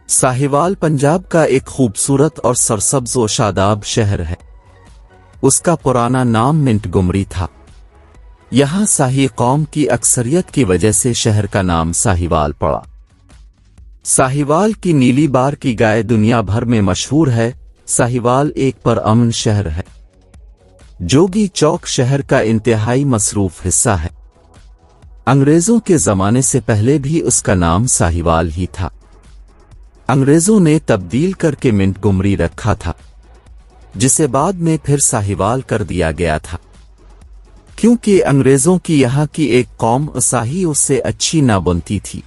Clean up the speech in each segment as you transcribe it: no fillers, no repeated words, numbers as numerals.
साहिवाल पंजाब का एक खूबसूरत और सरसब्ज व शादाब शहर है। उसका पुराना नाम मिंटगुमरी था। यहाँ शाही कौम की अक्सरियत की वजह से शहर का नाम साहिवाल पड़ा। साहिवाल की नीली बार की गाय दुनिया भर में मशहूर है। साहिवाल एक पुरअमन शहर है। जोगी चौक शहर का इंतहाई मसरूफ हिस्सा है। अंग्रेजों के जमाने से पहले भी उसका नाम साहिवाल ही था। अंग्रेजों ने तब्दील करके मिंटगुमरी रखा था, जिसे बाद में फिर साहिवाल कर दिया गया था, क्योंकि अंग्रेजों की यहाँ की एक कौम शाही उससे अच्छी ना बनती थी।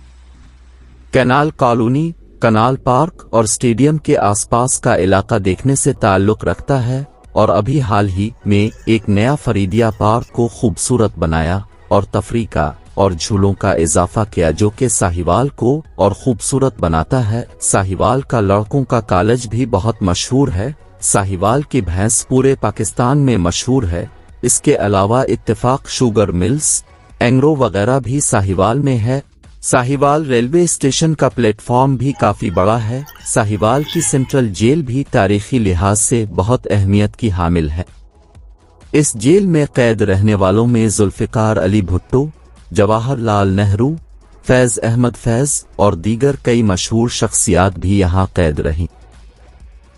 कैनाल कॉलोनी, कनाल पार्क और स्टेडियम के आसपास का इलाका देखने से ताल्लुक रखता है और अभी हाल ही में एक नया फरीदिया पार्क को खूबसूरत बनाया और तफरी का और झूलों का इजाफा किया, जो कि साहिवाल को और खूबसूरत बनाता है। साहिवाल का लड़कों का कॉलेज भी बहुत मशहूर है। साहिवाल की भैंस पूरे पाकिस्तान में मशहूर है। इसके अलावा इत्तेफाक शुगर मिल्स, एंग्रो वगैरह भी साहिवाल में है। साहिवाल रेलवे स्टेशन का प्लेटफॉर्म भी काफी बड़ा है। साहिवाल की सेंट्रल जेल भी तारीखी लिहाज से बहुत अहमियत की हामिल है। इस जेल में कैद रहने वालों में जुल्फिकार अली भुट्टो, जवाहरलाल नेहरू, फैज अहमद फैज और दीगर कई मशहूर शख्सियात भी यहाँ कैद रहीं।